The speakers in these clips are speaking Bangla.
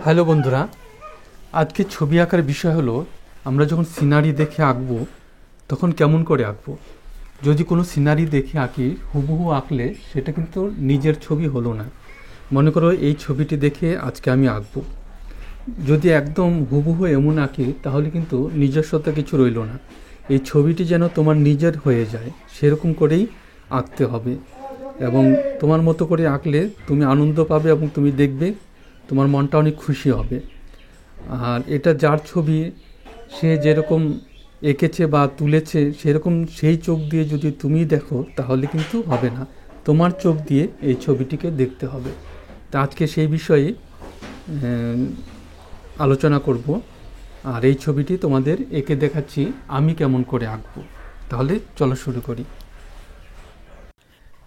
হ্যালো বন্ধুরা, আজকে ছবি আঁকার বিষয় হলো আমরা যখন সিনারি দেখে আঁকবো তখন কেমন করে আঁকবো। যদি কোনো সিনারি দেখে আঁকি, হুবহু আঁকলে সেটা কিন্তু নিজের ছবি হলো না। মনে করো এই ছবিটি দেখে আজকে আমি আঁকবো, যদি একদম হুবহু এমন আঁকি তাহলে কিন্তু নিজস্বতা কিছু রইলো না। এই ছবিটি যেন তোমার নিজের হয়ে যায় সেরকম করেই আঁকতে হবে, এবং তোমার মতো করে আঁকলে তুমি আনন্দ পাবে এবং তুমি দেখবে তোমার মনটা অনেক খুশি হবে। আর এটা যার ছবি, সে যেরকম এঁকেছে বা তুলেছে সেরকম সেই চোখ দিয়ে যদি তুমি দেখো তাহলে কিন্তু হবে না, তোমার চোখ দিয়ে এই ছবিটিকে দেখতে হবে। তা আজকে সেই বিষয়ে আলোচনা করব, আর এই ছবিটি তোমাদের এঁকে দেখাচ্ছি আমি কেমন করে আঁকবো। তাহলে চলো শুরু করি।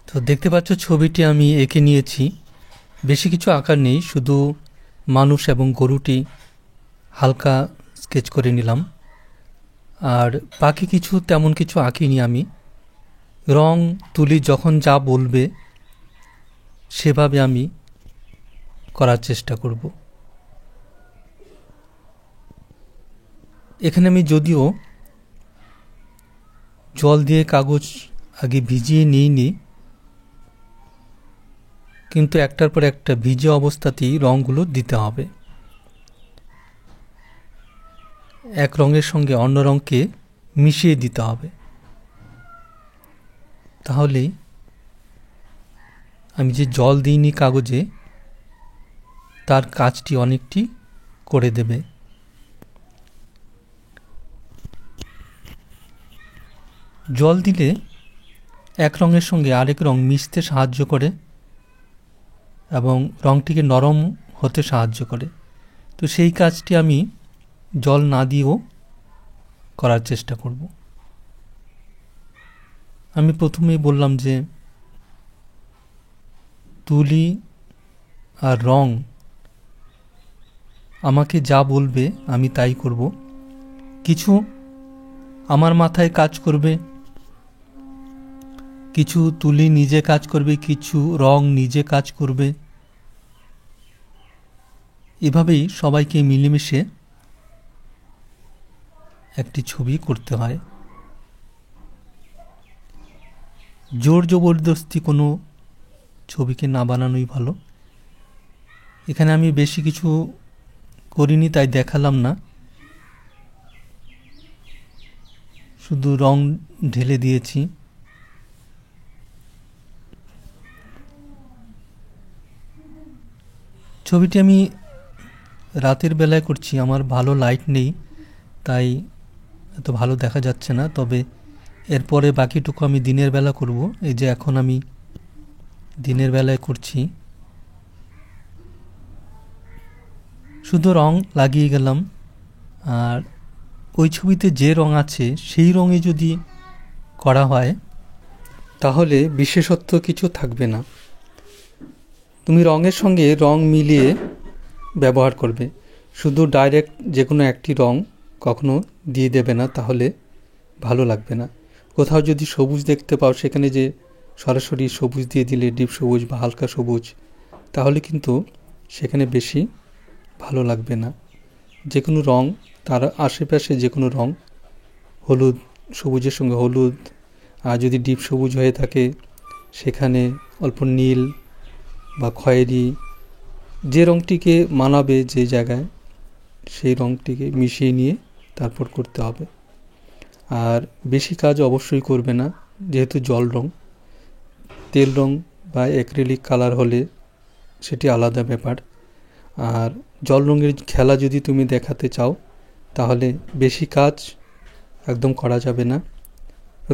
তো দেখতে পাচ্ছ ছবিটি আমি এঁকে নিয়েছি, বেশি কিছু আঁকার নেই, শুধু মানুষ এবং গরুটি হালকা স্কেচ করে নিলাম। আর বাকি কিছু তেমন কিছু আঁকিনি আমি। রং তুলি যখন যা বলবে সেভাবে আমি করার চেষ্টা করব। এখানে আমি যদিও জল দিয়ে কাগজ আগে ভিজিয়ে নিইনি, কিন্তু একটার পর একটা ভিজে অবস্থাতেই রঙগুলো দিতে হবে। এক রঙের সঙ্গে অন্য রঙকে মিশিয়ে দিতে হবে, তাহলেই আমি যে জল দিইনি কাগজে তার কাজটি অনেকটি করে দেবে। জল দিলে এক রঙের সঙ্গে আরেক রং মিশতে সাহায্য করে এবং রঙটিকে নরম হতে সাহায্য করে। তো সেই কাজটি আমি জল না দিয়েও করার চেষ্টা করব। আমি প্রথমেই বললাম যে তুলি আর রং আমাকে যা বলবে আমি তাই করব। কিছু আমার মাথায় কাজ করবে, কিছু তুলি নিজে কাজ করবে, কিছু রং নিজে কাজ করবে। এভাবেই সবাইকে মিলেমিশে একটি ছবি করতে হয়। জোর জবরদস্তি কোনো ছবিকে না বানানোই ভালো। এখানে আমি বেশি কিছু করিনি তাই দেখালাম না, শুধু রং ঢেলে দিয়েছি। ছবিটি আমি রাতের বেলায় করছি, আমার ভালো লাইট নেই তাই এত ভালো দেখা যাচ্ছে না, তবে এরপরে বাকিটুকু আমি দিনের বেলা করব। এই যে এখন আমি দিনের বেলায় করছি, শুধু রং লাগিয়ে গেলাম। আর ওই ছবিতে যে রং আছে সেই রঙে যদি করা হয় তাহলে বিশেষত্ব কিছু থাকবে না। তুমি রঙের সঙ্গে রং মিলিয়ে ব্যবহার করবে, শুধু ডাইরেক্ট যে কোনো একটি রং কখনো দিয়ে দেবে না, তাহলে ভালো লাগবে না। কোথাও যদি সবুজ দেখতে পাও সেখানে যে সরাসরি সবুজ দিয়ে দিলে, ডিপ সবুজ বা হালকা সবুজ, তাহলে কিন্তু সেখানে বেশি ভালো লাগবে না। যে কোনো রং, তার আশেপাশে যে কোনো রং, হলুদ, সবুজের সঙ্গে হলুদ, আর যদি ডিপ সবুজ হয়ে থাকে সেখানে অল্প নীল বা খয়েরি, যে রঙটিকে মানাবে যে জায়গায় সেই রঙটিকে মিশিয়ে নিয়ে তারপর করতে হবে। আর বেশি কাজ অবশ্যই করবে না, যেহেতু জল রং। তেল রং বা অ্যাক্রিলিক কালার হলে সেটি আলাদা ব্যাপার। আর জল রঙের খেলা যদি তুমি দেখাতে চাও তাহলে বেশি কাজ একদম করা যাবে না।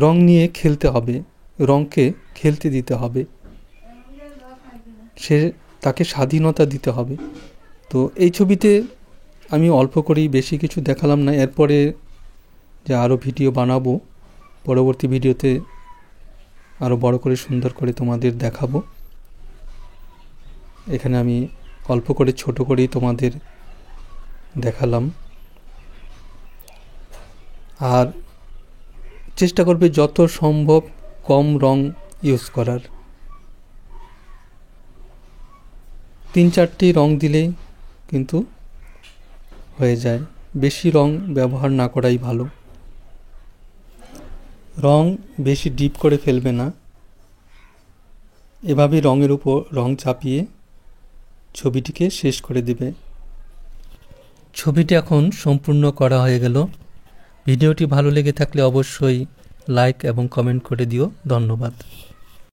রং নিয়ে খেলতে হবে, রঙকে খেলতে দিতে হবে, সে তাকে স্বাধীনতা দিতে হবে। তো এই ছবিতে আমি অল্প করেই, বেশি কিছু দেখালাম না। এরপরে যে আরও ভিডিও বানাবো, পরবর্তী ভিডিওতে আরও বড় করে সুন্দর করে তোমাদের দেখাবো। এখানে আমি অল্প করে ছোট করেই তোমাদের দেখালাম। আর চেষ্টা করবে যত সম্ভব কম রং ইউজ করার। 3-4টি রং দিলেই কিন্তু হয়ে যায়। বেশি রং ব্যবহার না করাই ভালো। রং বেশি ডিপ করে ফেলবে না, এভাবে রঙের উপর রং চাপিয়ে ছবিটিকে শেষ করে দেবে। ছবিটি এখন সম্পূর্ণ করা হয়ে গেল। ভিডিওটি ভালো লেগে থাকলে অবশ্যই লাইক এবং কমেন্ট করে দিও। ধন্যবাদ।